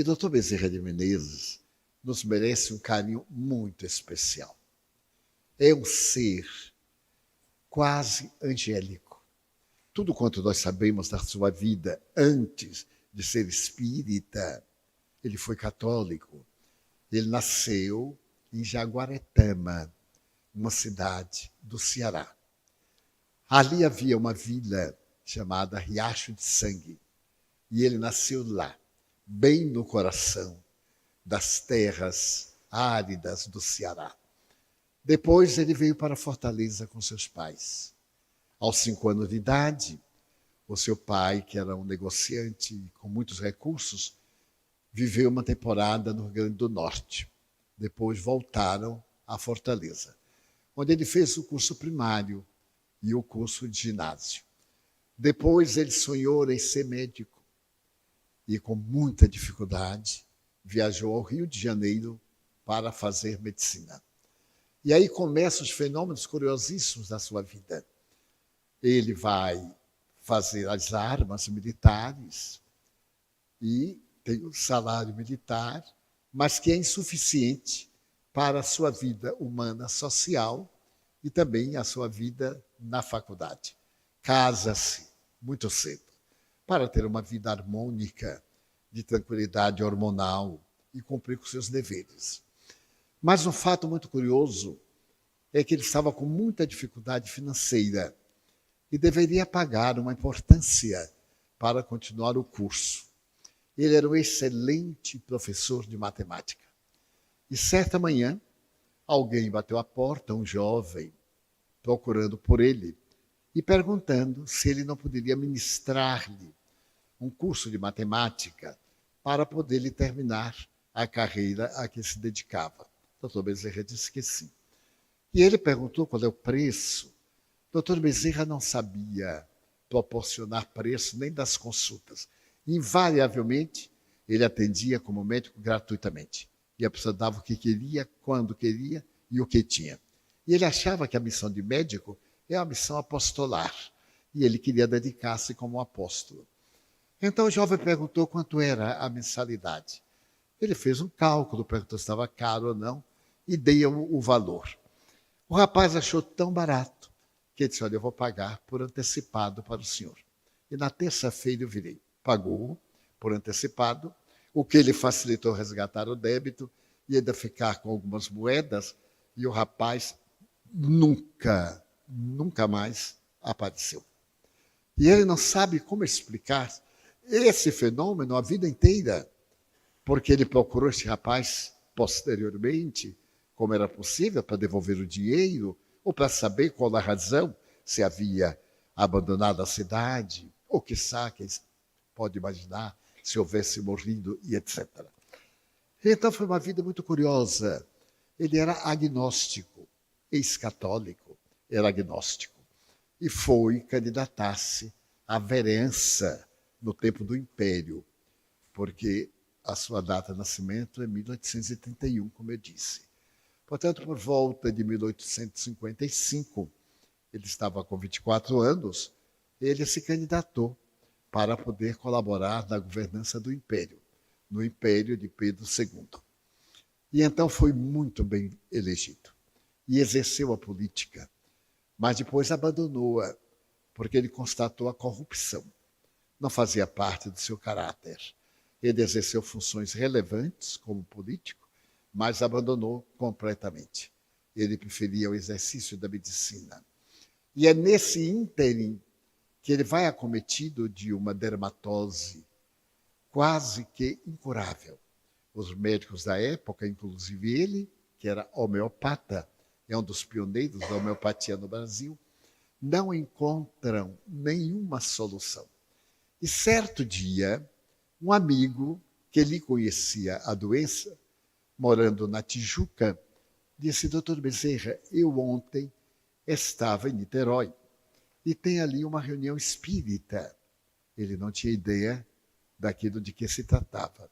E Dr. Bezerra de Menezes nos merece um carinho muito especial. É um ser quase angélico. Tudo quanto nós sabemos da sua vida antes de ser espírita, ele foi católico. Ele nasceu em Jaguaretama, uma cidade do Ceará. Ali havia uma vila chamada Riacho de Sangue. E ele nasceu lá, bem no coração das terras áridas do Ceará. Depois ele veio para Fortaleza com seus pais. Aos 5 anos de idade, o seu pai, que era um negociante com muitos recursos, viveu uma temporada no Rio Grande do Norte. Depois voltaram a Fortaleza, onde ele fez o curso primário e o curso de ginásio. Depois ele sonhou em ser médico e, com muita dificuldade, viajou ao Rio de Janeiro para fazer medicina. E aí começam os fenômenos curiosíssimos da sua vida. Ele vai fazer as armas militares e tem o salário militar, mas que é insuficiente para a sua vida humana social e também a sua vida na faculdade. Casa-se muito cedo para ter uma vida harmônica, de tranquilidade hormonal e cumprir com seus deveres. Mas um fato muito curioso é que ele estava com muita dificuldade financeira e deveria pagar uma importância para continuar o curso. Ele era um excelente professor de matemática. E certa manhã, alguém bateu à porta, um jovem, procurando por ele e perguntando se ele não poderia ministrar-lhe um curso de matemática para poder lhe terminar a carreira a que se dedicava. Dr. Bezerra disse que sim. E ele perguntou qual é o preço. Dr. Bezerra não sabia proporcionar preço nem das consultas. Invariavelmente, ele atendia como médico gratuitamente. E a pessoa dava o que queria, quando queria e o que tinha. E ele achava que a missão de médico é uma missão apostolar. E ele queria dedicar-se como apóstolo. Então o jovem perguntou quanto era a mensalidade. Ele fez um cálculo, perguntou se estava caro ou não, e deu o valor. O rapaz achou tão barato que ele disse, olha, eu vou pagar por antecipado para o senhor. E na terça-feira eu virei. Pagou por antecipado, o que lhe facilitou resgatar o débito e ainda ficar com algumas moedas, e o rapaz nunca mais apareceu. E ele não sabe como explicar esse fenômeno a vida inteira, porque ele procurou esse rapaz posteriormente, como era possível, para devolver o dinheiro, ou para saber qual a razão, se havia abandonado a cidade, ou quiçá, quem pode imaginar, se houvesse morrido e etc. Então foi uma vida muito curiosa. Ele era agnóstico, ex-católico, era agnóstico, e foi candidatar-se à vereança no tempo do Império, porque a sua data de nascimento é 1831, como eu disse. Portanto, por volta de 1855, ele estava com 24 anos, ele se candidatou para poder colaborar na governança do Império, no Império de Pedro II. E então foi muito bem elegido e exerceu a política, mas depois abandonou-a, porque ele constatou a corrupção. Não fazia parte do seu caráter. Ele exerceu funções relevantes como político, mas abandonou completamente. Ele preferia o exercício da medicina. E é nesse ínterim que ele vai acometido de uma dermatose quase que incurável. Os médicos da época, inclusive ele, que era homeopata, é um dos pioneiros da homeopatia no Brasil, não encontram nenhuma solução. E certo dia, um amigo que lhe conhecia a doença, morando na Tijuca, disse, doutor Bezerra, eu ontem estava em Niterói e tem ali uma reunião espírita. Ele não tinha ideia daquilo de que se tratava.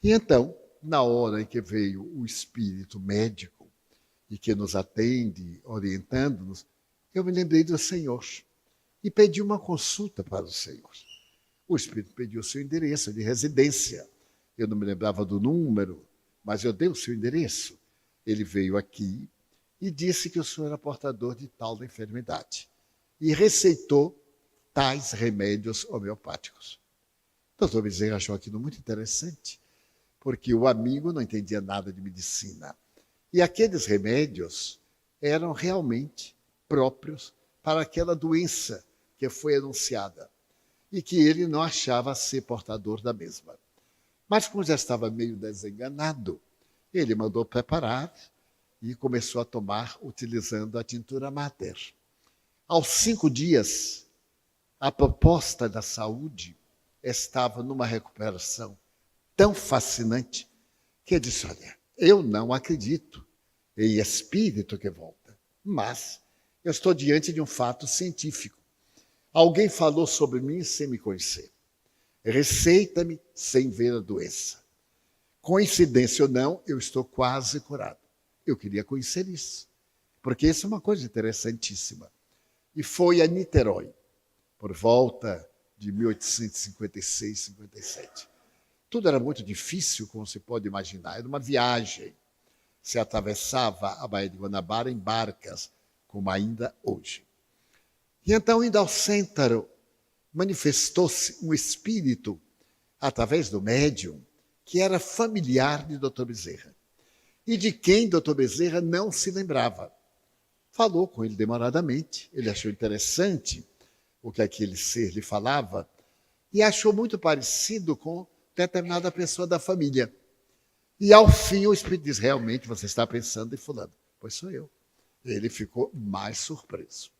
E então, na hora em que veio o espírito médico e que nos atende, orientando-nos, eu me lembrei do Senhor e pedi uma consulta para o Senhor. O espírito pediu o seu endereço de residência. eu não me lembrava do número, mas eu dei o seu endereço. Ele veio aqui e disse que o senhor era portador de tal da enfermidade. E receitou tais remédios homeopáticos. O doutor Bezerra achou aquilo muito interessante, porque o amigo não entendia nada de medicina. E aqueles remédios eram realmente próprios para aquela doença que foi anunciada e que ele não achava ser portador da mesma. Mas como já estava meio desenganado, ele mandou preparar e começou a tomar utilizando a tintura mater. Aos 5 dias, a proposta da saúde estava numa recuperação tão fascinante que ele disse, olha, eu não acredito em espírito que volta, mas eu estou diante de um fato científico. Alguém falou sobre mim sem me conhecer. Receita-me sem ver a doença. Coincidência ou não, eu estou quase curado. Eu queria conhecer isso, porque isso é uma coisa interessantíssima. E foi a Niterói, por volta de 1856, 57. Tudo era muito difícil, como se pode imaginar. Era uma viagem. Se atravessava a Baía de Guanabara em barcas, como ainda hoje. E então, indo ao Cêntaro, manifestou-se um espírito, através do médium, que era familiar de Dr. Bezerra. E de quem Dr. Bezerra não se lembrava. Falou com ele demoradamente, ele achou interessante o que aquele ser lhe falava, e achou muito parecido com determinada pessoa da família. E ao fim o espírito diz, realmente você está pensando em fulano. Pois sou eu. Ele ficou mais surpreso.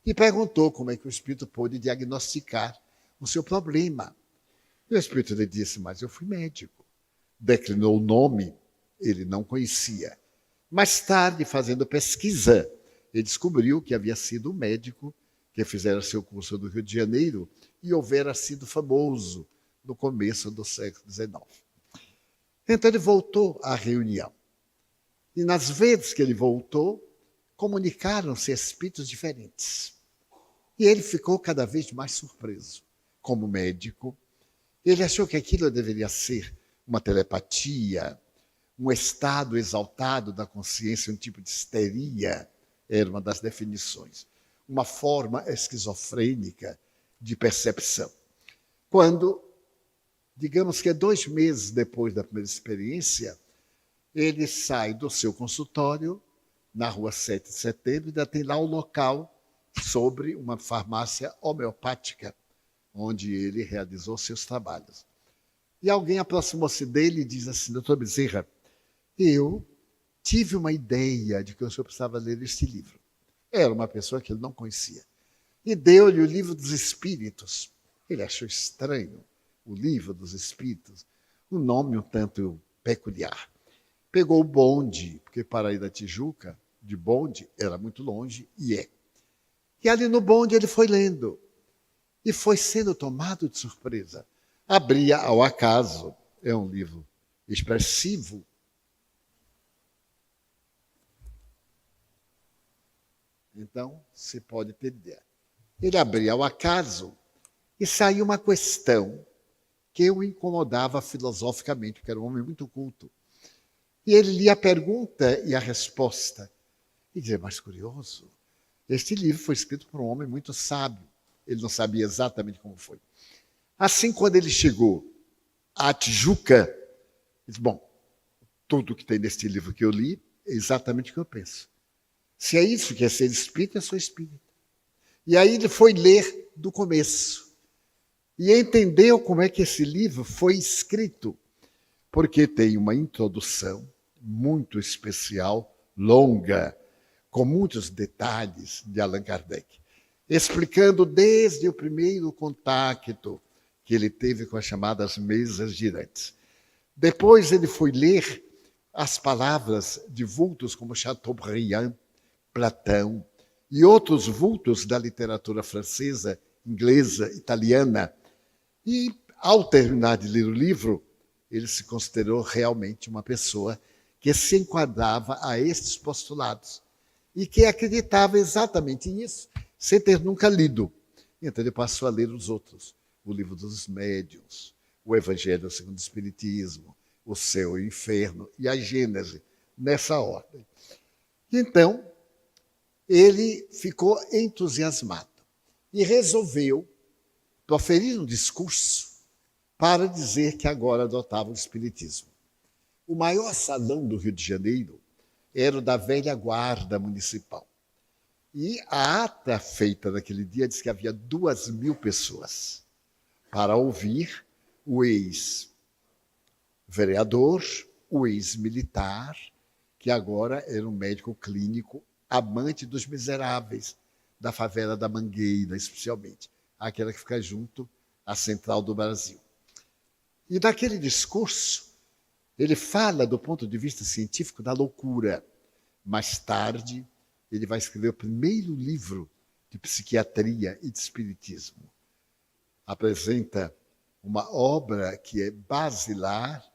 E perguntou como é que o espírito pôde diagnosticar o seu problema. E o espírito lhe disse, mas eu fui médico. Declinou o nome, ele não conhecia. Mais tarde, fazendo pesquisa, ele descobriu que havia sido um médico que fizera seu curso no Rio de Janeiro e houvera sido famoso no começo do século XIX. Então ele voltou à reunião. E nas vezes que ele voltou, comunicaram-se espíritos diferentes. E ele ficou cada vez mais surpreso. Como médico, ele achou que aquilo deveria ser uma telepatia, um estado exaltado da consciência, um tipo de histeria, era uma das definições. Uma forma esquizofrênica de percepção. Quando, digamos que 2 meses depois da primeira experiência, ele sai do seu consultório, na rua 7 de setembro, e ainda tem lá um local sobre uma farmácia homeopática, onde ele realizou seus trabalhos. E alguém aproximou-se dele e diz assim, doutor Bezerra, eu tive uma ideia de que o senhor precisava ler este livro. Era uma pessoa que ele não conhecia. E deu-lhe o livro dos Espíritos. Ele achou estranho o livro dos Espíritos, um nome um tanto peculiar. Pegou o bonde, porque para ir da Tijuca, de bonde, era muito longe, e é. E ali no bonde ele foi lendo. E foi sendo tomado de surpresa. Abria ao acaso, é um livro expressivo. Então, se pode ter ideia. Ele abria ao acaso e saiu uma questão que o incomodava filosoficamente, porque era um homem muito culto. E ele lia a pergunta e a resposta. E dizia, mas curioso, este livro foi escrito por um homem muito sábio. Ele não sabia exatamente como foi. Assim, quando ele chegou à Tijuca, ele disse, bom, tudo que tem neste livro que eu li é exatamente o que eu penso. Se é isso que é ser espírita, eu sou espírita. E aí ele foi ler do começo. E entendeu como é que esse livro foi escrito. Porque tem uma introdução muito especial, longa, com muitos detalhes de Allan Kardec, explicando desde o primeiro contato que ele teve com as chamadas mesas girantes. Depois ele foi ler as palavras de vultos como Chateaubriand, Platão e outros vultos da literatura francesa, inglesa, italiana. E, ao terminar de ler o livro, ele se considerou realmente uma pessoa que se enquadrava a estes postulados e que acreditava exatamente nisso, sem ter nunca lido. Então ele passou a ler os outros, o livro dos médiuns, o Evangelho segundo o Espiritismo, o céu e o inferno e a Gênese, nessa ordem. Então, ele ficou entusiasmado e resolveu proferir um discurso para dizer que agora adotava o Espiritismo. O maior salão do Rio de Janeiro era o da velha guarda municipal. E a ata feita naquele dia diz que havia 2.000 pessoas para ouvir o ex-vereador, o ex-militar, que agora era um médico clínico amante dos miseráveis, da favela da Mangueira, especialmente, aquela que fica junto à Central do Brasil. E naquele discurso, ele fala do ponto de vista científico da loucura. Mais tarde, ele vai escrever o primeiro livro de psiquiatria e de espiritismo. Apresenta uma obra que é basilar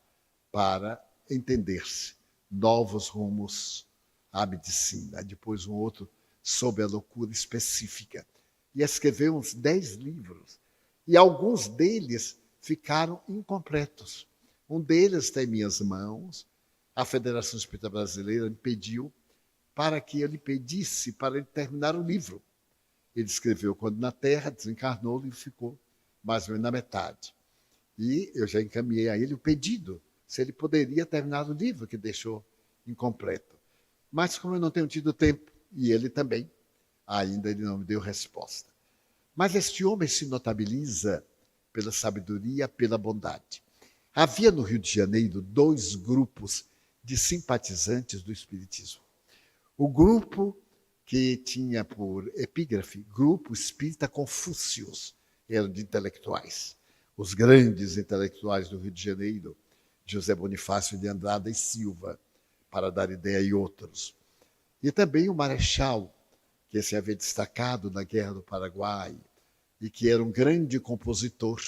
para entender-se novos rumos à medicina. Depois um outro sobre a loucura específica. E escreveu uns 10 livros. E alguns deles ficaram incompletos. Um deles está em minhas mãos. A Federação Espírita Brasileira me pediu para que eu lhe pedisse para ele terminar o livro. Ele escreveu Quando na Terra, desencarnou, o livro ficou mais ou menos na metade. E eu já encaminhei a ele o pedido, se ele poderia terminar o livro que deixou incompleto. Mas como eu não tenho tido tempo, e ele também, ainda ele não me deu resposta. Mas este homem se notabiliza pela sabedoria, pela bondade. Havia no Rio de Janeiro 2 grupos de simpatizantes do Espiritismo. O grupo que tinha por epígrafe Grupo Espírita Confúcios, eram de intelectuais. Os grandes intelectuais do Rio de Janeiro, José Bonifácio de Andrada e Silva, para dar ideia, e outros. E também o Marechal, que se havia destacado na Guerra do Paraguai e que era um grande compositor.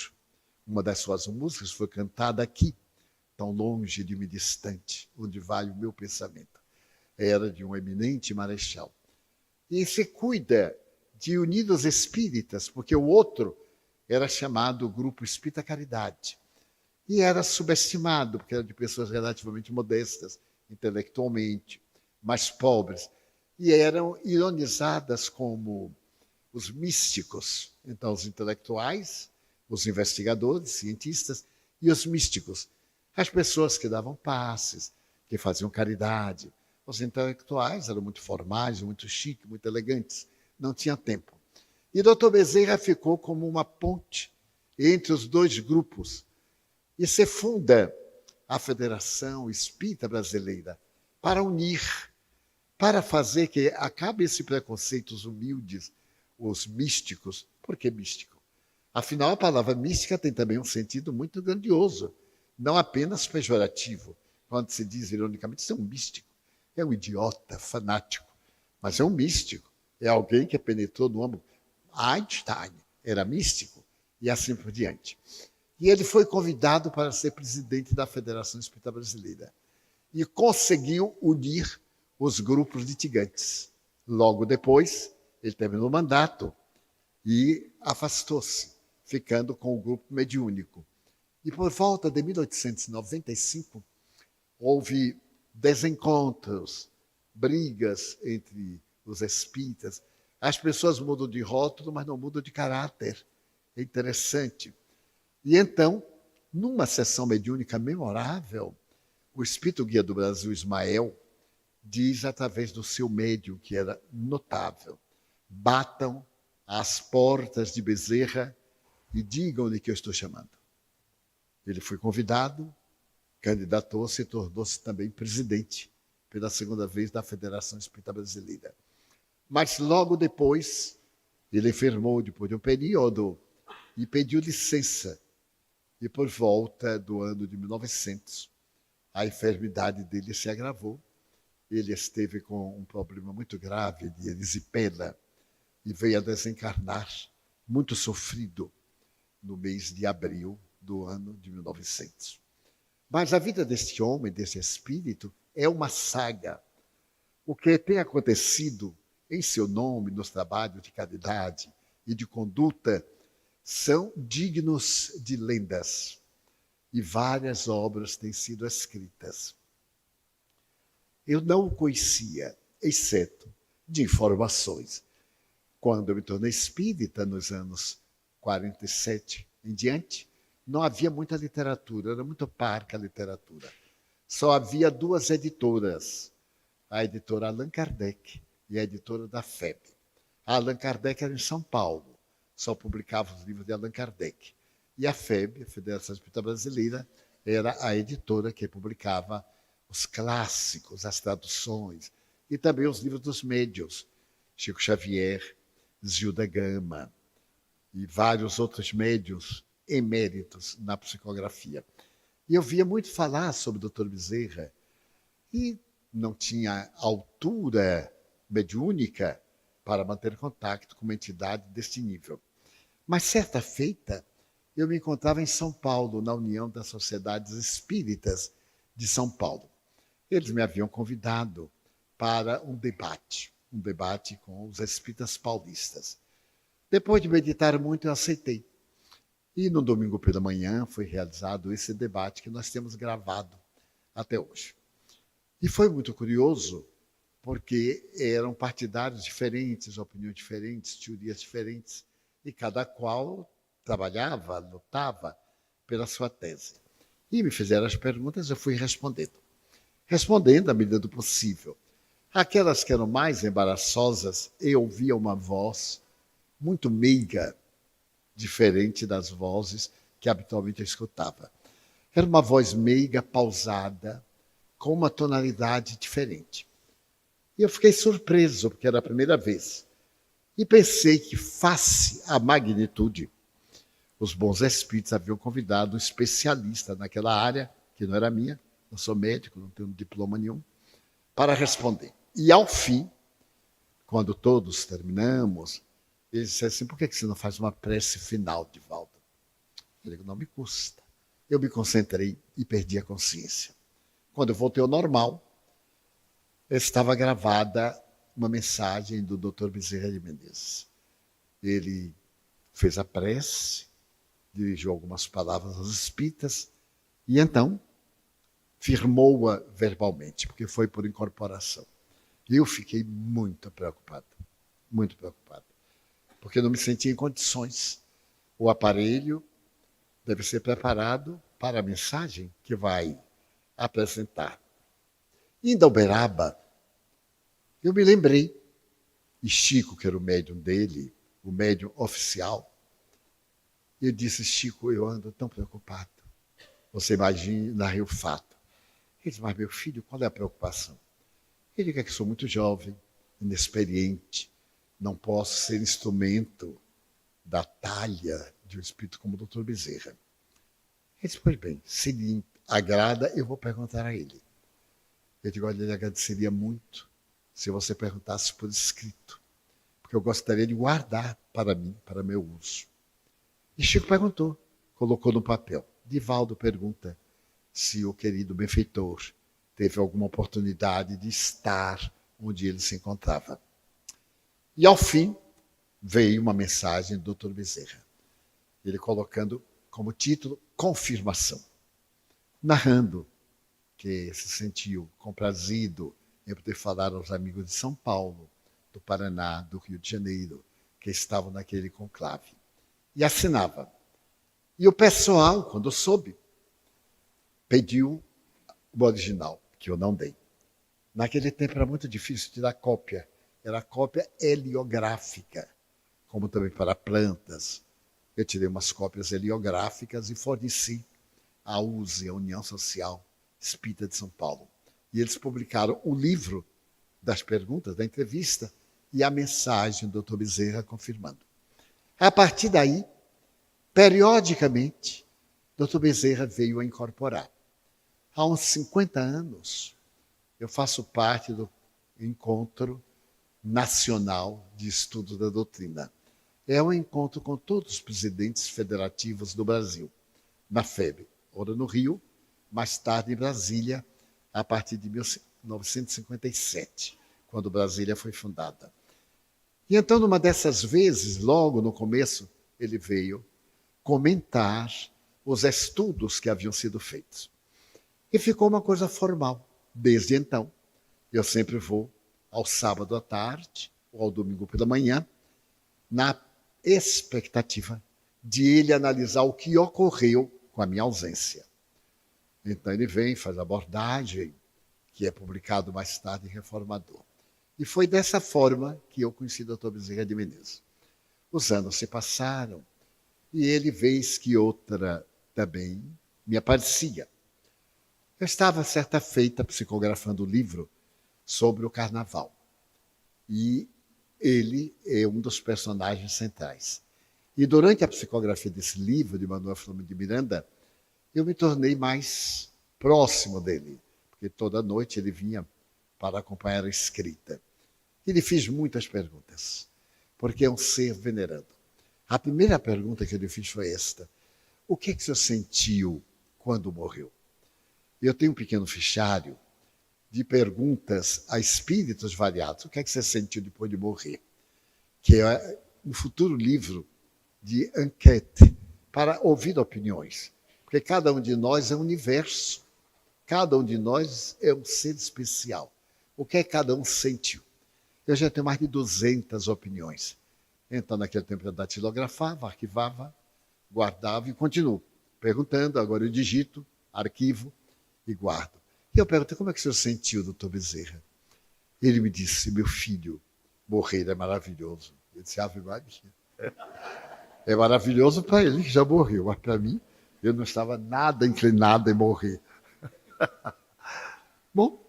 Uma das suas músicas foi cantada aqui, tão longe de mim distante, onde vai o meu pensamento. Era de um eminente marechal. E se cuida de unir os espíritas, porque o outro era chamado Grupo Espírita Caridade. E era subestimado, porque era de pessoas relativamente modestas, intelectualmente, mais pobres. E eram ironizadas como os místicos. Então, os intelectuais, os investigadores, cientistas e os místicos. As pessoas que davam passes, que faziam caridade. Os intelectuais eram muito formais, muito chiques, muito elegantes. Não tinha tempo. E Dr. Bezerra ficou como uma ponte entre os 2 grupos. E se funda a Federação Espírita Brasileira para unir, para fazer que acabe esse preconceito, os humildes, os místicos. Por que místico? Afinal, a palavra mística tem também um sentido muito grandioso, não apenas pejorativo. Quando se diz, ironicamente, isso é um místico. É um idiota, fanático, mas é um místico. É alguém que penetrou no âmbito. Einstein era místico e assim por diante. E ele foi convidado para ser presidente da Federação Espírita Brasileira e conseguiu unir os grupos litigantes. Logo depois, ele terminou o mandato e afastou-se, ficando com o grupo mediúnico. E por volta de 1895, houve desencontros, brigas entre os espíritas. As pessoas mudam de rótulo, mas não mudam de caráter. É interessante. E então, numa sessão mediúnica memorável, o Espírito Guia do Brasil, Ismael, diz através do seu médium, que era notável: batam às portas de Bezerra e digam-lhe que eu estou chamando. Ele foi convidado, candidatou-se e tornou-se também presidente, pela 2ª vez, da Federação Espírita Brasileira. Mas logo depois, ele enfermou depois de um período e pediu licença. E por volta do ano de 1900, a enfermidade dele se agravou. Ele esteve com um problema muito grave de erisipela e veio a desencarnar, muito sofrido, no mês de abril do ano de 1900. Mas a vida deste homem, desse espírito, é uma saga. O que tem acontecido em seu nome, nos trabalhos de caridade e de conduta, são dignos de lendas. e várias obras têm sido escritas. Eu não o conhecia, exceto de informações. Quando eu me tornei espírita, nos anos 47 em diante, não havia muita literatura, era muito parca a literatura. Só havia duas editoras, a editora Allan Kardec e a editora da FEB. A Allan Kardec era em São Paulo, só publicava os livros de Allan Kardec. E a FEB, a Federação Espírita Brasileira, era a editora que publicava os clássicos, as traduções, e também os livros dos médiuns, Chico Xavier, Zilda Gama e vários outros médiuns eméritos na psicografia. E eu via muito falar sobre o Dr. Bezerra e não tinha altura mediúnica para manter contato com uma entidade deste nível. Mas certa feita, eu me encontrava em São Paulo, na União das Sociedades Espíritas de São Paulo. Eles me haviam convidado para um debate com os espíritas paulistas. Depois de meditar muito, eu aceitei. E no domingo pela manhã foi realizado esse debate que nós temos gravado até hoje. E foi muito curioso, porque eram partidários diferentes, opiniões diferentes, teorias diferentes, e cada qual trabalhava, lutava pela sua tese. E me fizeram as perguntas, eu fui respondendo. Respondendo à medida do possível. Aquelas que eram mais embaraçosas, eu ouvia uma voz muito meiga, diferente das vozes que habitualmente eu escutava. Era uma voz meiga, pausada, com uma tonalidade diferente. E eu fiquei surpreso, porque era a primeira vez. E pensei que, face à magnitude, os bons espíritos haviam convidado um especialista naquela área, que não era minha, eu sou médico, não tenho diploma nenhum, para responder. E ao fim, quando todos terminamos, ele disse assim, por que você não faz uma prece final, Divaldo? Eu digo, não me custa. Eu me concentrei e perdi a consciência. Quando eu voltei ao normal, estava gravada uma mensagem do Dr. Bezerra de Menezes. Ele fez a prece, dirigiu algumas palavras aos espíritas, e então firmou-a verbalmente, porque foi por incorporação. E eu fiquei muito preocupado, porque não me sentia em condições. O aparelho deve ser preparado para a mensagem que vai apresentar. Indo ao Uberaba, eu me lembrei, e Chico, que era o médium dele, o médium oficial, eu disse, Chico, eu ando tão preocupado. Você imagina o fato. Ele disse, mas meu filho, qual é a preocupação? Ele diz que sou muito jovem, inexperiente, não posso ser instrumento da talha de um espírito como o Dr. Bezerra. Ele disse, pois bem, se lhe agrada, eu vou perguntar a ele. Eu digo, olha, ele agradeceria muito se você perguntasse por escrito, porque eu gostaria de guardar para mim, para meu uso. E Chico perguntou, colocou no papel. Divaldo pergunta se o querido benfeitor teve alguma oportunidade de estar onde ele se encontrava. E ao fim veio uma mensagem do Dr. Bezerra, ele colocando como título Confirmação, narrando que se sentiu comprazido em poder falar aos amigos de São Paulo, do Paraná, do Rio de Janeiro, que estavam naquele conclave. E assinava. E o pessoal, quando soube, pediu o original, que eu não dei. Naquele tempo era muito difícil tirar cópia. Era cópia heliográfica, como também para plantas. Eu tirei umas cópias heliográficas e forneci à USE, a União Social Espírita de São Paulo. E eles publicaram o livro das perguntas, da entrevista, e a mensagem do Dr. Bezerra confirmando. A partir daí, periodicamente, Dr. Bezerra veio a incorporar. Há uns 50 anos, eu faço parte do Encontro Nacional de Estudo da Doutrina. É um encontro com todos os presidentes federativos do Brasil, na FEB, ora no Rio, mais tarde em Brasília, a partir de 1957, quando Brasília foi fundada. E então, numa dessas vezes, logo no começo, ele veio comentar os estudos que haviam sido feitos. E ficou uma coisa formal. Desde então, eu sempre vou ao sábado à tarde ou ao domingo pela manhã, na expectativa de ele analisar o que ocorreu com a minha ausência. Então ele vem, faz a abordagem, que é publicado mais tarde em Reformador. E foi dessa forma que eu conheci o Dr. Bezerra de Menezes. Os anos se passaram e ele, vez que outra, também me aparecia. Eu estava, certa feita, psicografando o livro sobre o Carnaval. E ele é um dos personagens centrais. E durante a psicografia desse livro, de Manuel Filomeno de Miranda, eu me tornei mais próximo dele, porque toda noite ele vinha para acompanhar a escrita. E lhe fiz muitas perguntas, porque é um ser venerando. A primeira pergunta que eu lhe fiz foi esta: o que é que o senhor sentiu quando morreu? Eu tenho um pequeno fichário de perguntas a espíritos variados. O que é que você sentiu depois de morrer? Que é um futuro livro de enquete para ouvir opiniões. Porque cada um de nós é um universo. Cada um de nós é um ser especial. O que é que cada um sentiu? Eu já tenho mais de 200 opiniões. Então, naquele tempo eu datilografava, arquivava, guardava e continuo perguntando. Agora eu digito, arquivo e guardo. E eu perguntei: como é que o senhor sentiu, doutor Bezerra? Ele me disse: meu filho, morrer é maravilhoso. Eu disse: Ave Maria. É maravilhoso para ele que já morreu, mas para mim, eu não estava nada inclinado em morrer. Bom,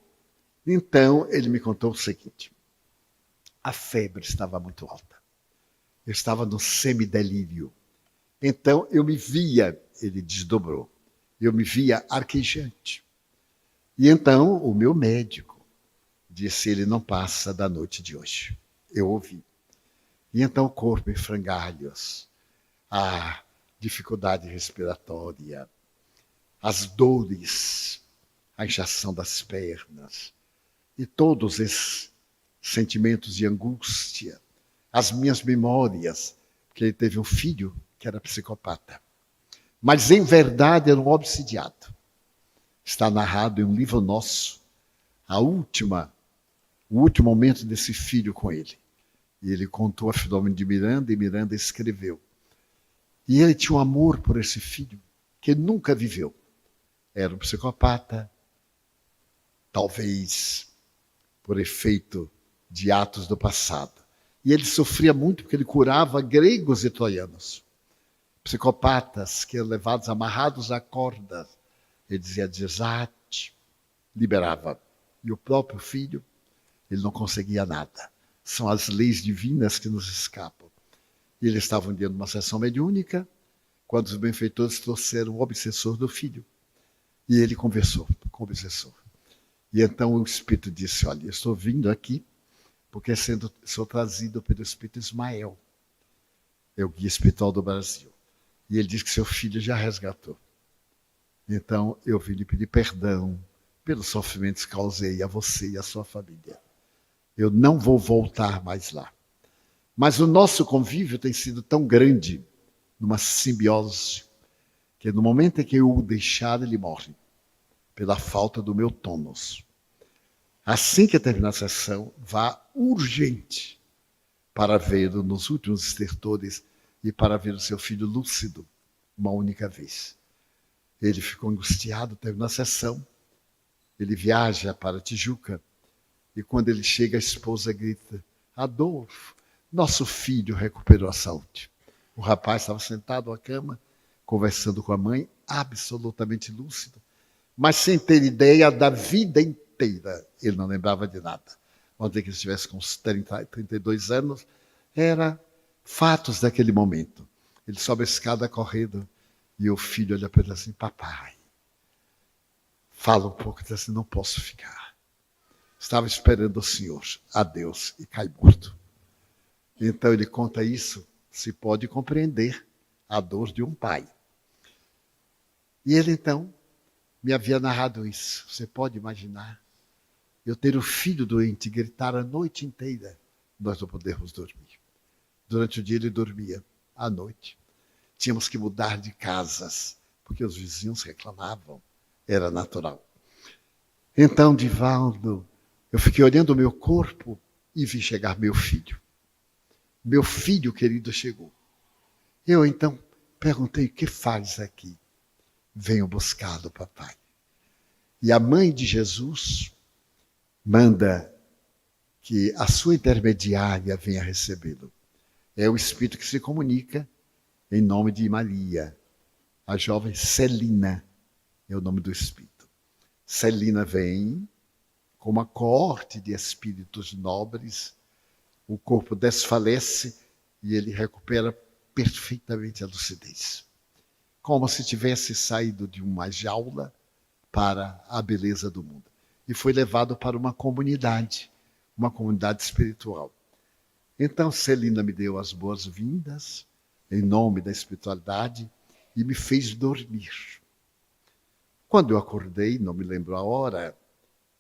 então ele me contou o seguinte: a febre estava muito alta. Eu estava no semidelírio. Então eu me via, ele desdobrou, eu me via arquejante. E então o meu médico disse: ele não passa da noite de hoje. Eu ouvi. E então o corpo em frangalhos, a dificuldade respiratória, as dores, a inchação das pernas e todos esses sentimentos de angústia, as minhas memórias, porque ele teve um filho que era psicopata. Mas em verdade era um obsidiado. Está narrado em um livro nosso, o último momento desse filho com ele. E ele contou a Filomeno de Miranda e Miranda escreveu. E ele tinha um amor por esse filho que ele nunca viveu. Era um psicopata, talvez por efeito de atos do passado. E ele sofria muito porque ele curava gregos e troianos. Psicopatas que eram levados amarrados a cordas. Ele dizia desate, liberava. E o próprio filho, ele não conseguia nada. São as leis divinas que nos escapam. E ele estava um dia numa sessão mediúnica, quando os benfeitores trouxeram o obsessor do filho. E ele conversou com o obsessor. E então o espírito disse: olha, eu estou vindo aqui porque sou trazido pelo espírito Ismael. É o guia espiritual do Brasil. E ele diz que seu filho já resgatou. Então eu vim lhe pedir perdão pelos sofrimentos que causei a você e a sua família. Eu não vou voltar mais lá. Mas o nosso convívio tem sido tão grande, numa simbiose, que no momento em que eu o deixar, ele morre, pela falta do meu tônus. Assim que terminar a sessão, vá urgente para vê-lo nos últimos estertores e para ver o seu filho lúcido uma única vez. Ele ficou angustiado, terminou a sessão, ele viaja para Tijuca e quando ele chega, a esposa grita: Adolfo, nosso filho recuperou a saúde. O rapaz estava sentado à cama, conversando com a mãe, absolutamente lúcido, mas sem ter ideia da vida inteira. Ele não lembrava de nada. Ontem que ele estivesse com uns 32 anos, era fatos daquele momento. Ele sobe a escada correndo e o filho olha para ele assim: papai, fala um pouco, diz assim: não posso ficar. Estava esperando o senhor, adeus, e cai morto. Então ele conta isso, se pode compreender a dor de um pai. E ele então me havia narrado isso. Você pode imaginar? Eu ter o filho doente, gritar a noite inteira, nós não podemos dormir. Durante o dia ele dormia, à noite. Tínhamos que mudar de casas, porque os vizinhos reclamavam, era natural. Então, Divaldo, eu fiquei olhando o meu corpo e vi chegar meu filho. Meu filho querido chegou. Eu então perguntei, o que faz aqui? Venho buscá-lo, papai. E a mãe de Jesus manda que a sua intermediária venha recebê-lo. É o Espírito que se comunica em nome de Maria. A jovem Celina é o nome do Espírito. Celina vem com uma coorte de espíritos nobres, o corpo desfalece e ele recupera perfeitamente a lucidez. Como se tivesse saído de uma jaula para a beleza do mundo. E foi levado para uma comunidade espiritual. Então, Celina me deu as boas-vindas, em nome da espiritualidade, e me fez dormir. Quando eu acordei, não me lembro a hora,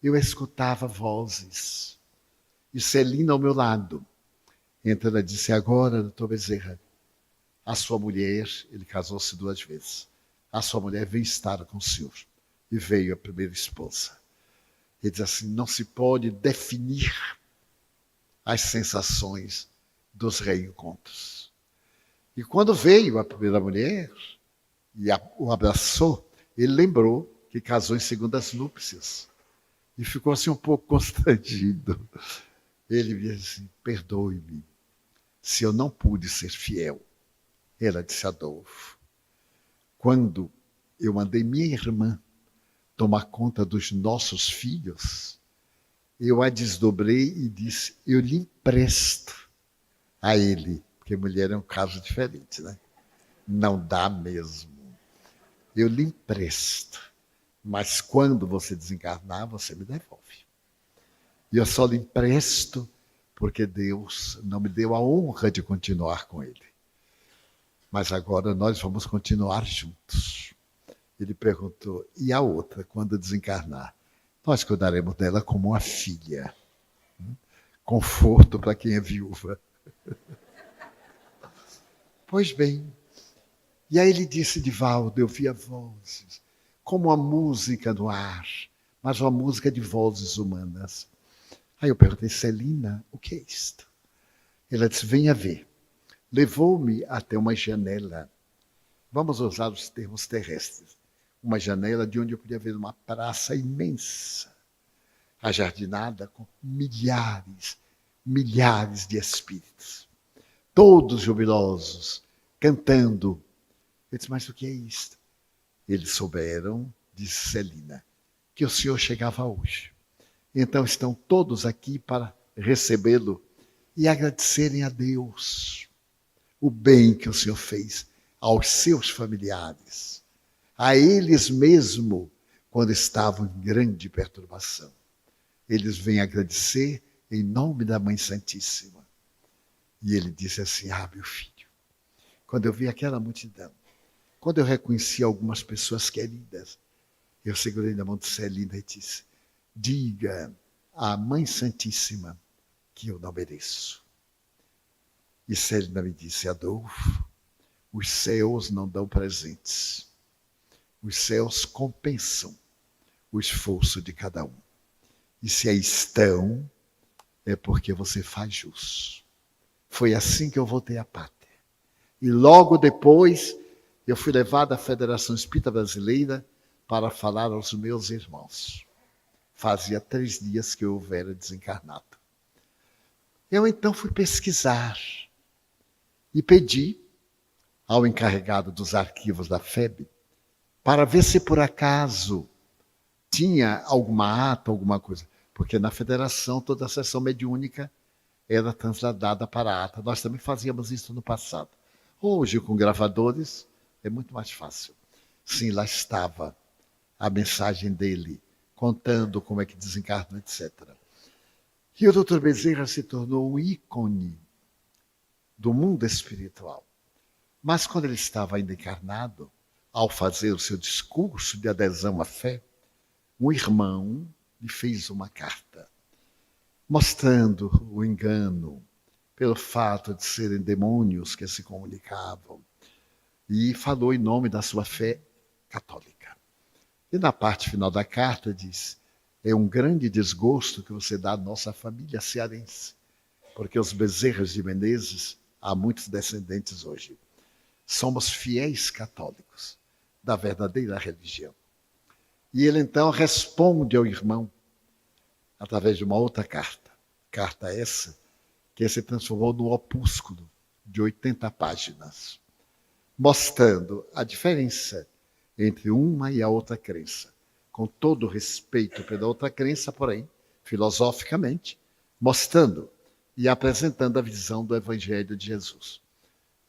eu escutava vozes. E Celina ao meu lado. Então ela disse, agora, doutor Bezerra, a sua mulher, ele casou-se 2 vezes, a sua mulher vem estar com o senhor. E veio a primeira esposa. Ele diz assim, não se pode definir as sensações dos reencontros. E quando veio a primeira mulher e o abraçou, ele lembrou que casou em segundas núpcias. E ficou assim um pouco constrangido. Ele me disse assim, perdoe-me se eu não pude ser fiel. Ela disse, Adolfo, quando eu mandei minha irmã tomar conta dos nossos filhos, eu a desdobrei e disse, eu lhe empresto a ele, porque mulher é um caso diferente, né? Não dá mesmo. Eu lhe empresto, mas quando você desencarnar, você me devolve. E eu só lhe empresto porque Deus não me deu a honra de continuar com ele. Mas agora nós vamos continuar juntos. Ele perguntou, e a outra, quando desencarnar? Nós cuidaremos dela como uma filha. Conforto para quem é viúva. Pois bem. E aí ele disse, Divaldo, eu via vozes, como uma música no ar, mas uma música de vozes humanas. Aí eu perguntei, Celina, o que é isto? Ela disse, venha ver. Levou-me até uma janela. Vamos usar os termos terrestres. Uma janela de onde eu podia ver uma praça imensa, ajardinada com milhares de espíritos, todos jubilosos, cantando. Eu disse, mas o que é isto? Eles souberam, disse Celina, que o senhor chegava hoje. Então estão todos aqui para recebê-lo e agradecerem a Deus o bem que o senhor fez aos seus familiares, a eles mesmo, quando estavam em grande perturbação. Eles vêm agradecer em nome da Mãe Santíssima. E ele disse assim, meu filho, quando eu vi aquela multidão, quando eu reconheci algumas pessoas queridas, eu segurei na mão de Celina e disse, diga à Mãe Santíssima que eu não mereço. E Celina me disse, Adolfo, os céus não dão presentes. Os céus compensam o esforço de cada um. E se aí estão, é porque você faz jus. Foi assim que eu voltei à pátria. E logo depois, eu fui levado à Federação Espírita Brasileira para falar aos meus irmãos. Fazia 3 dias que eu houvera desencarnado. Eu então fui pesquisar e pedi ao encarregado dos arquivos da FEB para ver se por acaso tinha alguma ata, alguma coisa. Porque na federação toda a sessão mediúnica era trasladada para a ata. Nós também fazíamos isso no passado. Hoje, com gravadores, é muito mais fácil. Sim, lá estava a mensagem dele, contando como é que desencarnou, etc. E o Dr. Bezerra se tornou um ícone do mundo espiritual. Mas quando ele estava ainda encarnado, ao fazer o seu discurso de adesão à fé, um irmão lhe fez uma carta, mostrando o engano pelo fato de serem demônios que se comunicavam. E falou em nome da sua fé católica. E na parte final da carta diz: é um grande desgosto que você dá à nossa família cearense, porque os Bezerras de Menezes, há muitos descendentes hoje, somos fiéis católicos da verdadeira religião. E ele então responde ao irmão através de uma outra carta. Carta essa que se transformou num opúsculo de 80 páginas, mostrando a diferença entre uma e a outra crença, com todo respeito pela outra crença, porém, filosoficamente, mostrando e apresentando a visão do Evangelho de Jesus.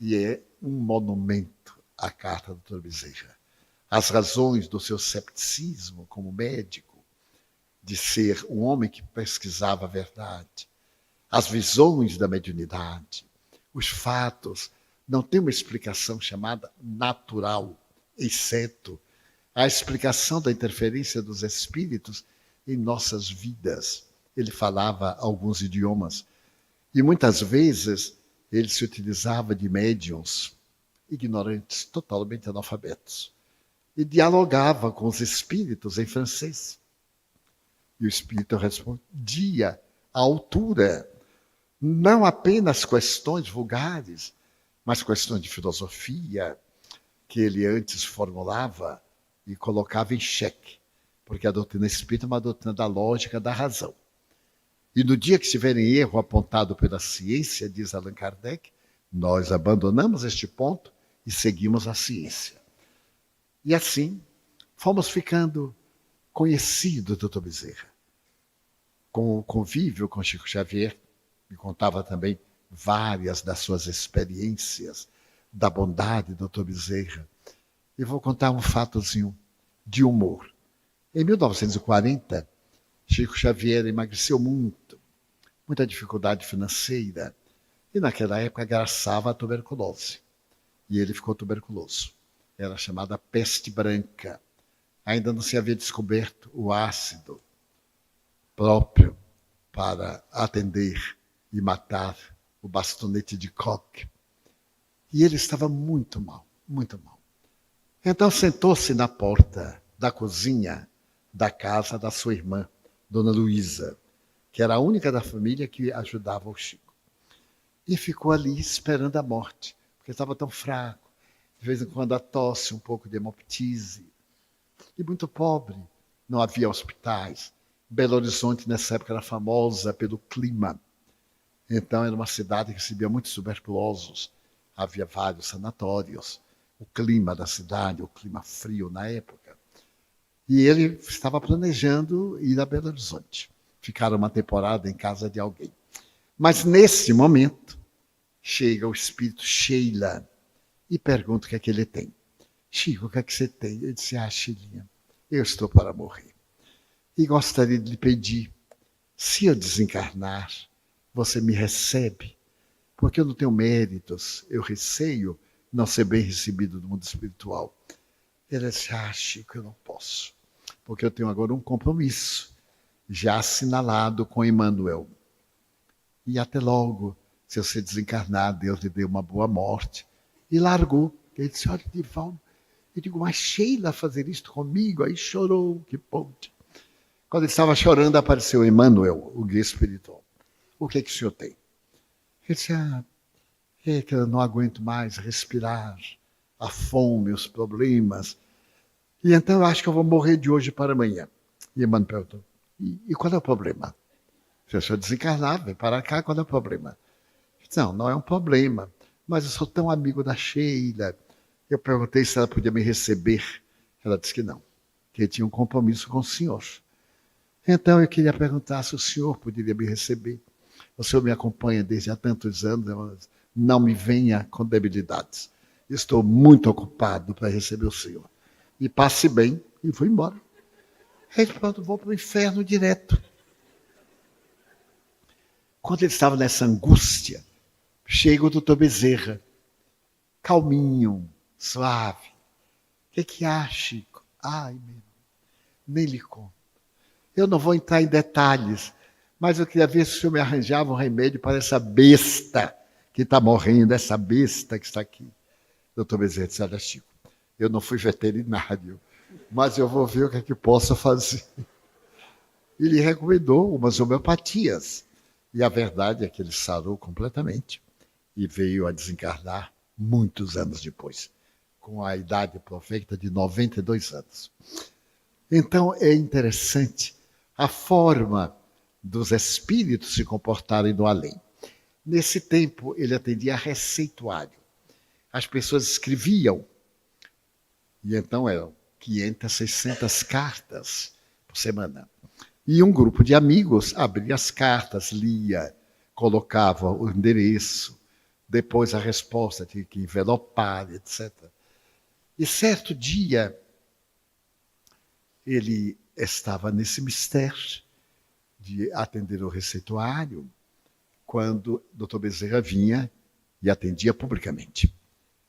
E é um monumento à carta do Dr. Bezerra. As razões do seu cepticismo como médico, de ser um homem que pesquisava a verdade, as visões da mediunidade, os fatos, não tem uma explicação chamada natural, exceto a explicação da interferência dos espíritos em nossas vidas. Ele falava alguns idiomas e muitas vezes ele se utilizava de médiuns ignorantes, totalmente analfabetos, e dialogava com os espíritos em francês. E o espírito respondia à altura, não apenas questões vulgares, mas questões de filosofia, que ele antes formulava e colocava em xeque, porque a doutrina espírita é uma doutrina da lógica, da razão. E no dia que estiver em erro apontado pela ciência, diz Allan Kardec, nós abandonamos este ponto e seguimos a ciência. E assim, fomos ficando conhecidos do Dr. Bezerra. Com o convívio com Chico Xavier, me contava também várias das suas experiências, da bondade do Dr. Bezerra. E vou contar um fatozinho de humor. Em 1940, Chico Xavier emagreceu muito, muita dificuldade financeira, e naquela época agraçava a tuberculose. E ele ficou tuberculoso. Era chamada peste branca. Ainda não se havia descoberto o ácido próprio para atender e matar o bastonete de Koch. E ele estava muito mal, muito mal. Então sentou-se na porta da cozinha da casa da sua irmã, Dona Luísa, que era a única da família que ajudava o Chico. E ficou ali esperando a morte, porque estava tão fraco. De vez em quando a tosse, um pouco de hemoptise. E muito pobre, não havia hospitais. Belo Horizonte, nessa época, era famosa pelo clima. Então, era uma cidade que recebia muitos tuberculosos. Havia vários sanatórios. O clima da cidade, o clima frio na época. E ele estava planejando ir a Belo Horizonte. Ficar uma temporada em casa de alguém. Mas, nesse momento, chega o espírito Sheila e pergunta o que é que ele tem. Chico, o que é que você tem? Ele disse, Sheilinha, eu estou para morrer. E gostaria de lhe pedir, se eu desencarnar, você me recebe? Porque eu não tenho méritos, eu receio não ser bem recebido no mundo espiritual. Ele disse, Chico, eu não posso, porque eu tenho agora um compromisso, já assinalado com Emmanuel. E até logo, se eu ser desencarnar, Deus lhe dê uma boa morte. E largou. Ele disse, olha, Divaldo, eu digo, mas Sheila fazer isto comigo? Aí chorou, que ponte. Quando ele estava chorando, apareceu Emmanuel, o guia espiritual. O que é que o senhor tem? Ele disse, é que eu não aguento mais respirar, a fome, os problemas. E então eu acho que eu vou morrer de hoje para amanhã. E Emmanuel perguntou, e qual é o problema? Se eu sou desencarnar, vem para cá, qual é o problema? Ele disse, não é um problema, mas eu sou tão amigo da Sheila. Eu perguntei se ela podia me receber. Ela disse que não, que tinha um compromisso com o senhor. Então eu queria perguntar se o senhor poderia me receber. O senhor me acompanha desde há tantos anos, não me venha com debilidades. Estou muito ocupado para receber o senhor. E passe bem e fui embora. Aí pronto, vou para o inferno direto. Quando ele estava nessa angústia, chega o doutor Bezerra, calminho, suave. O que há, Chico? Ai, meu irmão, nem lhe conto. Eu não vou entrar em detalhes, mas eu queria ver se o senhor me arranjava um remédio para essa besta que está morrendo, essa besta que está aqui. Doutor Bezerra disse, olha, Chico, eu não fui veterinário, mas eu vou ver o que é que posso fazer. Ele recomendou umas homeopatias. E a verdade é que ele sarou completamente e veio a desencarnar muitos anos depois, com a idade profética de 92 anos. Então é interessante a forma dos espíritos se comportarem no além. Nesse tempo, ele atendia a receituário. As pessoas escreviam, e então eram 500, 600 cartas por semana. E um grupo de amigos abria as cartas, lia, colocava o endereço, depois a resposta tinha que envelopar, etc. E certo dia, ele estava nesse mistério de atender o receituário, quando o Dr. Bezerra vinha e atendia publicamente.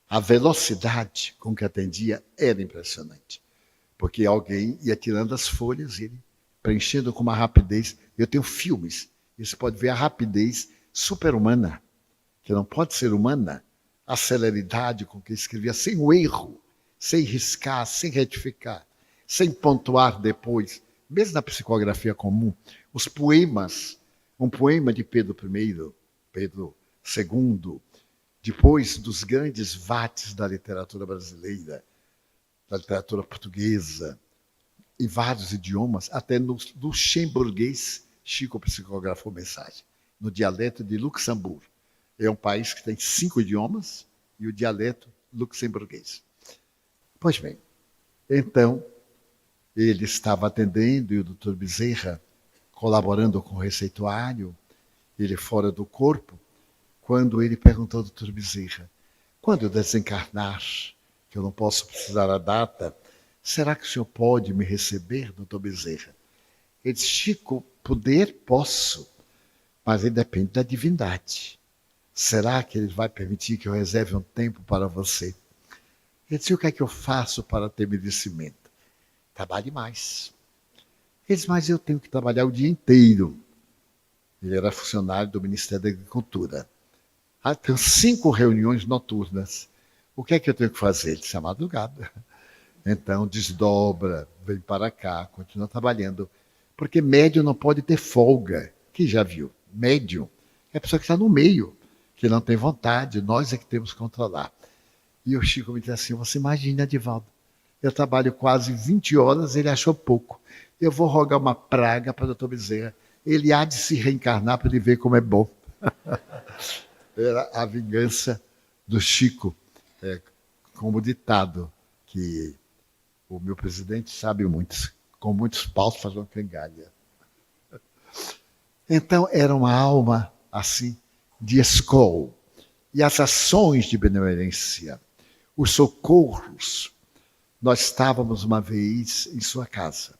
A velocidade com que atendia era impressionante, porque alguém ia tirando as folhas e ele preenchendo com uma rapidez. Eu tenho filmes, e você pode ver a rapidez super-humana, que não pode ser humana, a celeridade com que escrevia, sem o erro, sem riscar, sem retificar, sem pontuar depois. Mesmo na psicografia comum, os poemas, um poema de Pedro I, Pedro II, depois dos grandes vates da literatura brasileira, da literatura portuguesa, em vários idiomas, até no luxemburguês, Chico psicografou mensagem, no dialeto de Luxemburgo. É um país que tem 5 idiomas e o dialeto luxemburguês. Pois bem, então, ele estava atendendo e o Dr. Bezerra colaborando com o receituário, ele fora do corpo, quando ele perguntou ao Dr. Bezerra, quando eu desencarnar, que eu não posso precisar a data, será que o senhor pode me receber, Dr. Bezerra? Ele disse, Chico, poder posso, mas ele depende da divindade. Será que ele vai permitir que eu reserve um tempo para você? Ele disse, o que é que eu faço para ter merecimento? Trabalhe mais. Ele disse, mas eu tenho que trabalhar o dia inteiro. Ele era funcionário do Ministério da Agricultura. Tenho 5 reuniões noturnas. O que é que eu tenho que fazer? Ele disse, a madrugada. Então, desdobra, vem para cá, continua trabalhando. Porque médium não pode ter folga. Quem já viu? Médium é a pessoa que está no meio, que não tem vontade, nós é que temos que controlar. E o Chico me disse assim, você imagina, Edivaldo, eu trabalho quase 20 horas, ele achou pouco. Eu vou rogar uma praga para o Dr. Bezerra. Ele há de se reencarnar para ele ver como é bom. Era a vingança do Chico, como ditado, que o meu presidente sabe muito, com muitos paus faz uma cangalha. Então, era uma alma, assim, de escola. E as ações de benevolência, os socorros. Nós estávamos uma vez em sua casa,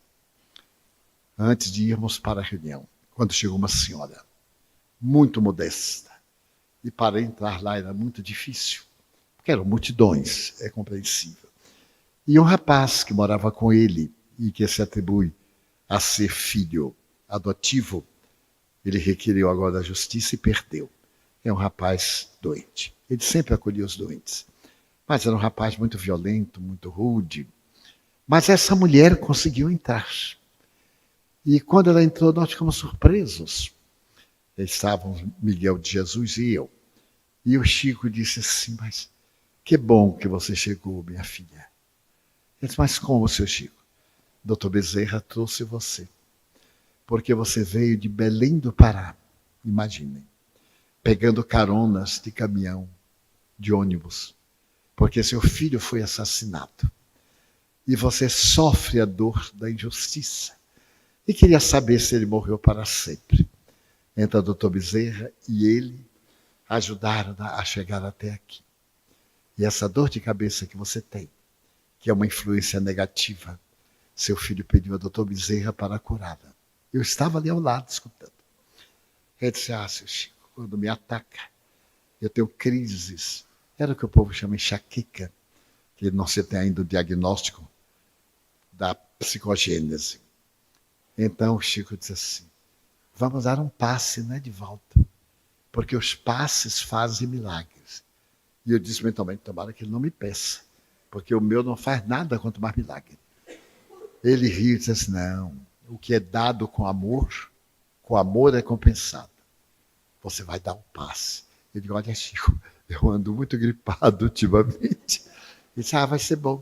antes de irmos para a reunião, quando chegou uma senhora, muito modesta. E para entrar lá era muito difícil, porque eram multidões, é compreensível. E um rapaz que morava com ele, e que se atribui a ser filho adotivo, ele requeriu agora da justiça e perdeu. É um rapaz doente. Ele sempre acolhia os doentes. Mas era um rapaz muito violento, muito rude. Mas essa mulher conseguiu entrar. E quando ela entrou, nós ficamos surpresos. Estávamos Miguel de Jesus e eu. E o Chico disse assim, mas que bom que você chegou, minha filha. Ele disse, mas como, seu Chico? Dr. Bezerra trouxe você. Porque você veio de Belém do Pará, imaginem, pegando caronas de caminhão, de ônibus, porque seu filho foi assassinado. E você sofre a dor da injustiça. E queria saber se ele morreu para sempre. Então, o Dr. Bezerra e ele ajudaram a chegar até aqui. E essa dor de cabeça que você tem, que é uma influência negativa, seu filho pediu a Dr. Bezerra para curá-la. Eu estava ali ao lado, escutando. Ele disse, seu Chico, quando me ataca, eu tenho crises. Era o que o povo chama enxaqueca, que não se tem ainda o diagnóstico da psicogênese. Então o Chico disse assim, vamos dar um passe, né, de volta. Porque os passes fazem milagres. E eu disse mentalmente, tomara que ele não me peça. Porque o meu não faz nada quanto mais milagre. Ele riu e disse assim, não, o que é dado com amor é compensado. Você vai dar um passe. Eu digo, olha, Chico, eu ando muito gripado ultimamente. Ele disse, vai ser bom,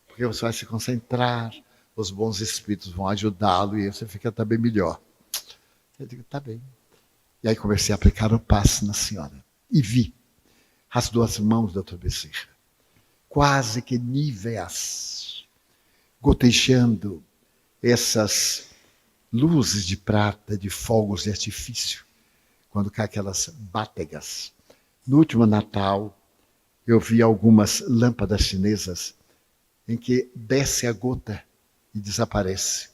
porque você vai se concentrar, os bons espíritos vão ajudá-lo e você fica também melhor. Eu digo, tá bem. E aí comecei a aplicar o passe na senhora. E vi as duas mãos da doutora Bezerra, quase que níveas, gotejando essas luzes de prata, de fogos de artifício, quando cai aquelas bátegas. No último Natal, eu vi algumas lâmpadas chinesas em que desce a gota e desaparece.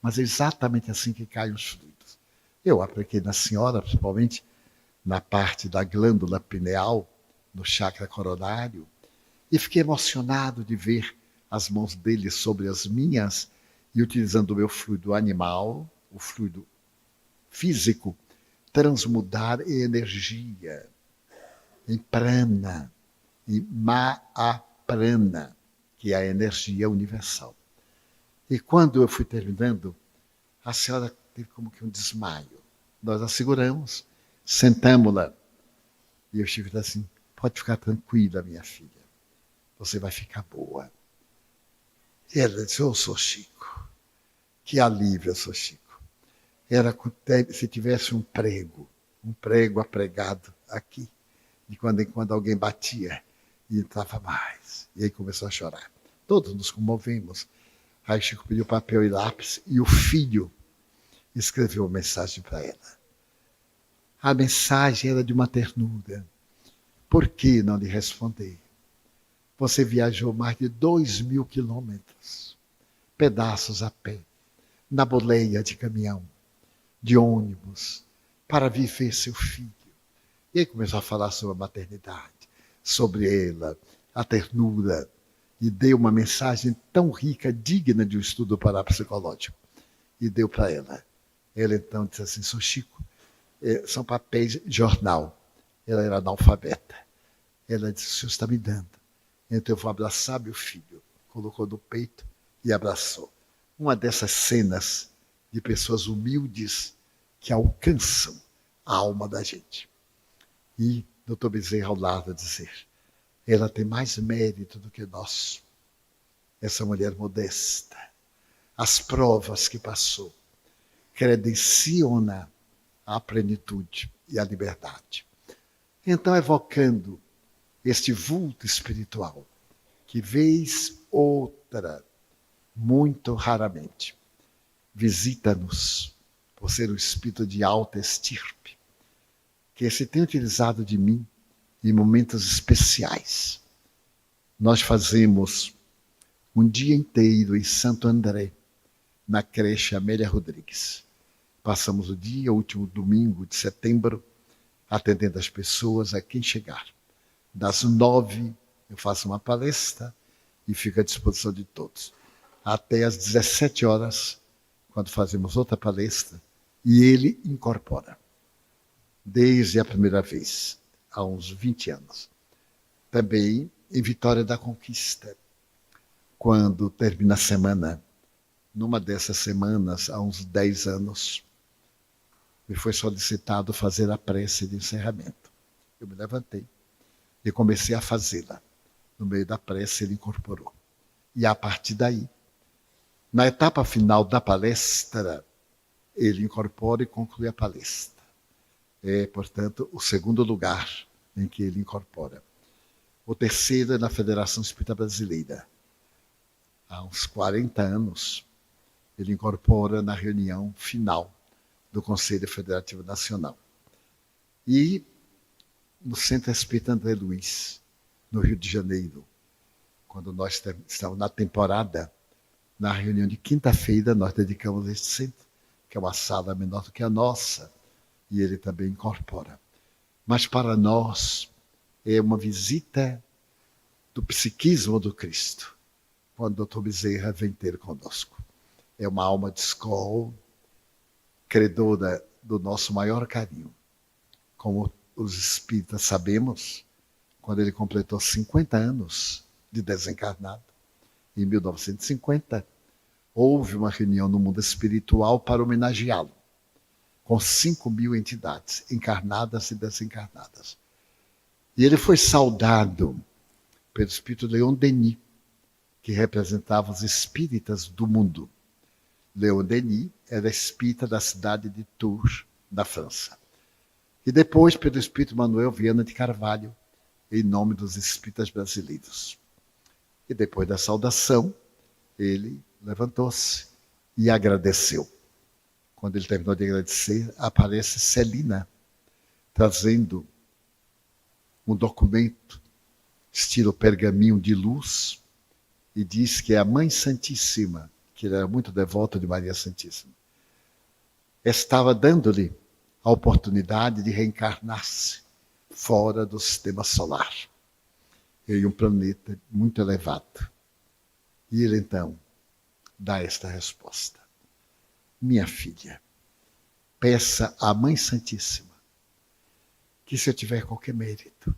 Mas é exatamente assim que caem os fluidos. Eu apliquei na senhora, principalmente na parte da glândula pineal, no chakra coronário, e fiquei emocionado de ver as mãos dele sobre as minhas e utilizando o meu fluido animal, o fluido físico, transmudar em energia, em prana, em Mahaprana, que é a energia universal. E quando eu fui terminando, a senhora teve como que um desmaio. Nós a seguramos, sentamos-la. E eu Chico disse assim, pode ficar tranquila, minha filha. Você vai ficar boa. E ela disse, sou Chico. Que alívio, sou Chico. Era se tivesse um prego apregado aqui. De quando em quando alguém batia e entrava mais. E aí começou a chorar. Todos nos comovemos. Aí Chico pediu papel e lápis e o filho escreveu uma mensagem para ela. A mensagem era de uma ternura. Por que não lhe responder? Você viajou mais de 2.000 quilômetros, pedaços a pé, na boleia de caminhão, de ônibus, para vir ver seu filho. E aí começou a falar sobre a maternidade, sobre ela, a ternura, e deu uma mensagem tão rica, digna de um estudo parapsicológico. E deu para ela. Ela então disse assim, sou Chico, são papéis de jornal. Ela era analfabeta. Ela disse, o senhor está me dando. Então eu vou abraçar meu filho. Colocou no peito e abraçou. Uma dessas cenas de pessoas humildes que alcançam a alma da gente. E doutor Bezerra ao lado a dizer, ela tem mais mérito do que nós. Essa mulher modesta. As provas que passou credenciam-na à plenitude e à liberdade. Então, evocando este vulto espiritual, que vez outra, muito raramente, visita-nos, por ser um espírito de alta estirpe, que se tem utilizado de mim em momentos especiais. Nós fazemos um dia inteiro em Santo André, na creche Amélia Rodrigues. Passamos o dia, o último domingo de setembro, atendendo as pessoas a quem chegar. Das 9 eu faço uma palestra e fico à disposição de todos. Até às 17 horas, quando fazemos outra palestra, e ele incorpora. Desde a primeira vez, há uns 20 anos. Também em Vitória da Conquista, quando termina a semana, numa dessas semanas, há uns 10 anos, me foi solicitado fazer a prece de encerramento. Eu me levantei e comecei a fazê-la. No meio da prece, ele incorporou. E a partir daí, na etapa final da palestra, ele incorpora e conclui a palestra. É, portanto, o segundo lugar em que ele incorpora. O terceiro é na Federação Espírita Brasileira. Há uns 40 anos, ele incorpora na reunião final do Conselho Federativo Nacional. E no Centro Espírita André Luiz, no Rio de Janeiro, quando nós estamos na temporada, na reunião de quinta-feira, nós dedicamos este centro, que é uma sala menor do que a nossa, e ele também incorpora. Mas para nós é uma visita do psiquismo do Cristo, quando o Dr. Bezerra vem ter conosco. É uma alma de escola, credora do nosso maior carinho. Como os espíritas sabemos, quando ele completou 50 anos de desencarnado, em 1950, houve uma reunião no mundo espiritual para homenageá-lo, com 5.000 entidades, encarnadas e desencarnadas. E ele foi saudado pelo espírito Leon Denis, que representava os espíritas do mundo. Leon Denis era espírita da cidade de Tours, da França. E depois pelo espírito Manuel Viana de Carvalho, em nome dos espíritas brasileiros. E depois da saudação, ele levantou-se e agradeceu. Quando ele terminou de agradecer, aparece Celina, trazendo um documento, estilo pergaminho de luz, e diz que é a Mãe Santíssima, que ele era muito devoto de Maria Santíssima, estava dando-lhe a oportunidade de reencarnar-se fora do sistema solar, em um planeta muito elevado. E ele então dá esta resposta: minha filha, peça à Mãe Santíssima que, se eu tiver qualquer mérito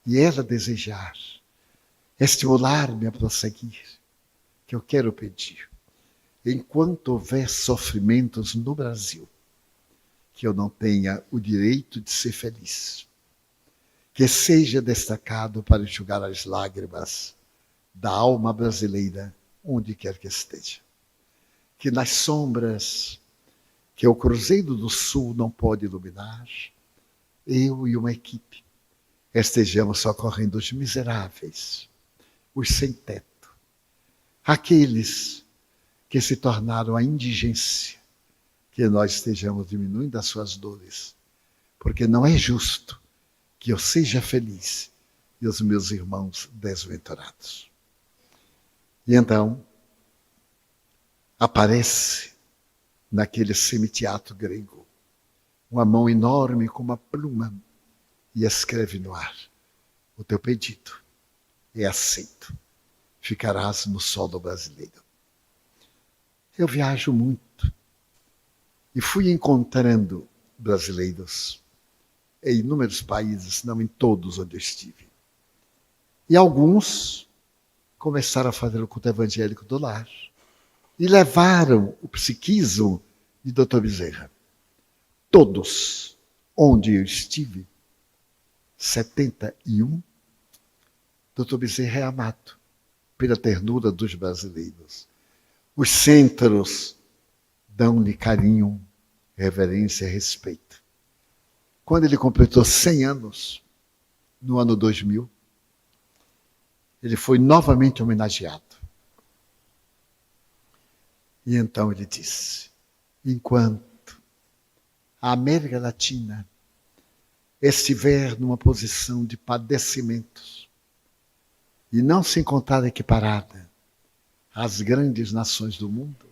e ela desejar estimular-me a prosseguir, que eu quero pedir, enquanto houver sofrimentos no Brasil, que eu não tenha o direito de ser feliz, que seja destacado para enxugar as lágrimas da alma brasileira, onde quer que esteja. Que nas sombras que o Cruzeiro do Sul não pode iluminar, eu e uma equipe estejamos socorrendo os miseráveis, os sem teto, aqueles que se tornaram a indigência, que nós estejamos diminuindo as suas dores, porque não é justo que eu seja feliz e os meus irmãos desventurados. E então, aparece naquele semiteatro grego uma mão enorme com uma pluma e escreve no ar: o teu pedido é aceito, ficarás no solo brasileiro. Eu viajo muito e fui encontrando brasileiros em inúmeros países, não em todos onde eu estive. E alguns começaram a fazer o culto evangélico do lar e levaram o psiquismo de Dr. Bezerra. Todos onde eu estive, 71, Dr. Bezerra é amado pela ternura dos brasileiros. Os centros dão-lhe carinho, reverência e respeito. Quando ele completou 100 anos, no ano 2000, ele foi novamente homenageado. E então ele disse: enquanto a América Latina estiver numa posição de padecimentos e não se encontrar equiparada às grandes nações do mundo,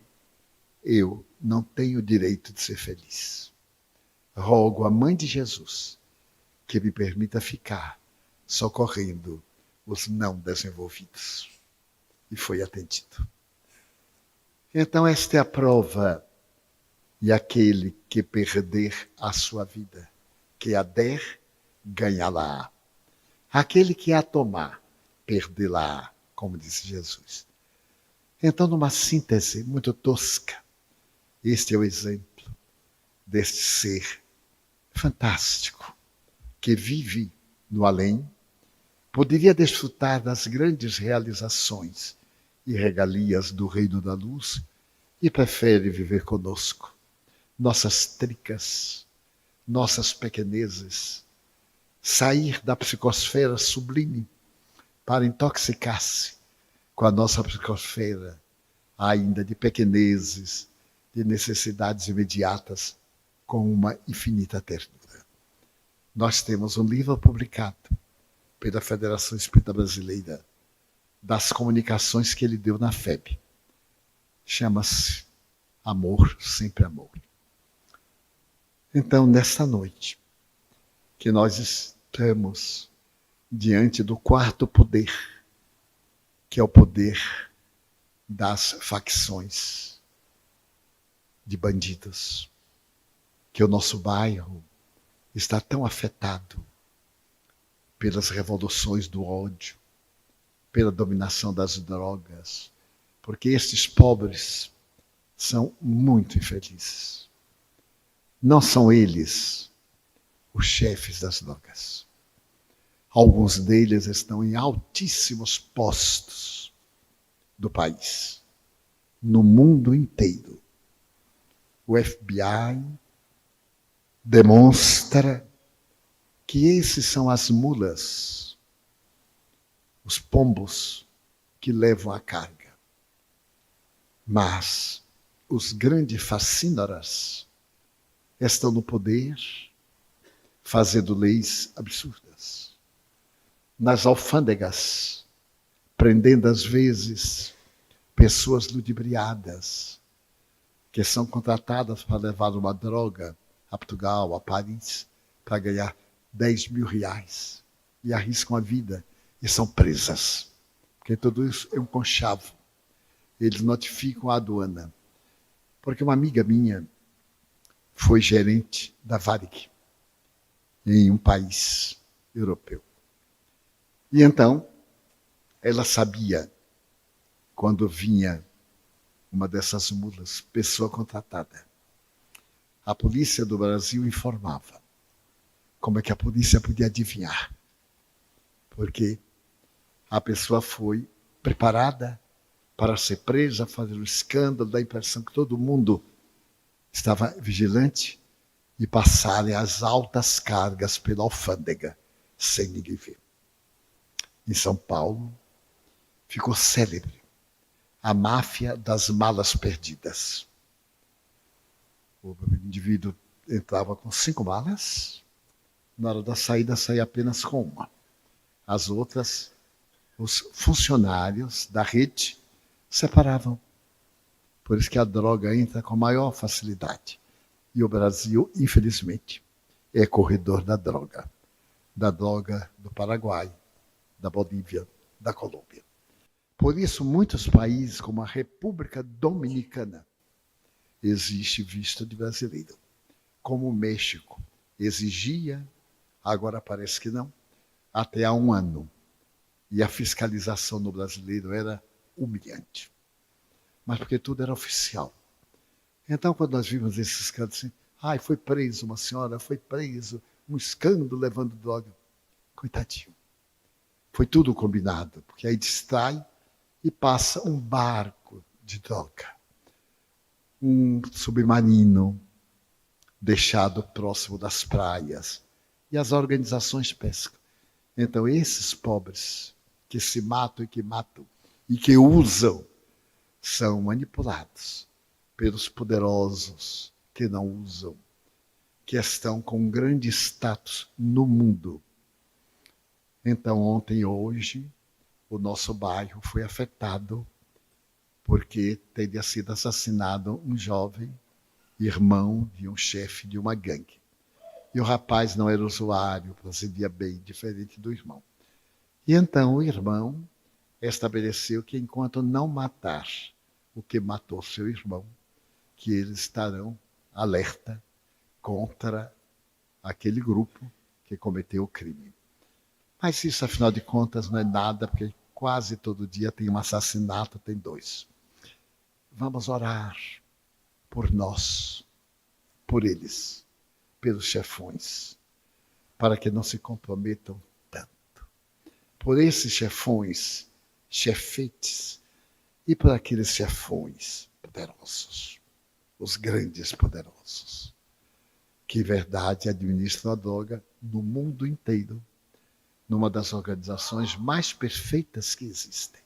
eu não tenho o direito de ser feliz. Rogo à Mãe de Jesus que me permita ficar socorrendo os não desenvolvidos. E foi atendido. Então esta é a prova, e aquele que perder a sua vida, que a der, ganhá-la. Aquele que a tomar, perdê-la, como disse Jesus. Então, numa síntese muito tosca, este é o exemplo deste ser fantástico, que vive no além, poderia desfrutar das grandes realizações e regalias do reino da luz e prefere viver conosco, nossas tricas, nossas pequenezes, sair da psicosfera sublime para intoxicar-se com a nossa psicosfera ainda de pequenezes, de necessidades imediatas, com uma infinita ternura. Nós temos um livro publicado pela Federação Espírita Brasileira, das comunicações que ele deu na FEB. Chama-se Amor, Sempre Amor. Então, nesta noite, que nós estamos diante do quarto poder, que é o poder das facções de bandidos, que o nosso bairro está tão afetado pelas revoluções do ódio, pela dominação das drogas, Porque estes pobres são muito infelizes. Não são eles os chefes das drogas. Alguns deles estão em altíssimos postos do país, no mundo inteiro. O FBI demonstra que esses são as mulas, os pombos que levam a carga. Mas os grandes facínoras estão no poder, fazendo leis absurdas. Nas alfândegas, prendendo às vezes pessoas ludibriadas, que são contratadas para levar uma droga a Portugal, a Paris, para ganhar 10 mil reais. E arriscam a vida e são presas. Porque tudo isso é um conchavo. Eles notificam a aduana. Porque uma amiga minha foi gerente da Varig em um país europeu. E então, ela sabia, quando vinha uma dessas mulas, pessoa contratada, a polícia do Brasil informava. Como é que a polícia podia adivinhar? Porque a pessoa foi preparada para ser presa, fazer um escândalo, dar a impressão que todo mundo estava vigilante e passarem as altas cargas pela alfândega, sem ninguém ver. Em São Paulo, ficou célebre a máfia das malas perdidas. O indivíduo entrava com 5 malas, na hora da saída saía apenas com uma. As outras, os funcionários da rede separavam. Por isso que a droga entra com maior facilidade. E o Brasil, infelizmente, é corredor da droga do Paraguai, da Bolívia, da Colômbia. Por isso, muitos países, como a República Dominicana, existe visto de brasileiro. Como o México exigia, agora parece que não, até há 1 ano. E a fiscalização no brasileiro era humilhante. Mas porque tudo era oficial. Então, quando nós vimos esses casos assim, foi preso uma senhora, foi preso, um escândalo levando droga. Coitadinho. Foi tudo combinado, porque aí distrai e passa um barco de droga. Um submarino deixado próximo das praias. E as organizações pescam. Então, esses pobres que se matam e que usam, são manipulados pelos poderosos que não usam, que estão com um grande status no mundo. Então, ontem e hoje, o nosso bairro foi afetado porque teria sido assassinado um jovem irmão de um chefe de uma gangue. E o rapaz não era usuário, procedia bem, diferente do irmão. E então o irmão estabeleceu que enquanto não matar o que matou seu irmão, que eles estarão alerta contra aquele grupo que cometeu o crime. Mas isso, afinal de contas, não é nada, porque quase todo dia tem um assassinato, tem 2. Vamos orar por nós, por eles, pelos chefões, para que não se comprometam tanto. Por esses chefões, chefetes, e por aqueles chefões poderosos, os grandes poderosos, que em verdade administram a droga no mundo inteiro, numa das organizações mais perfeitas que existem.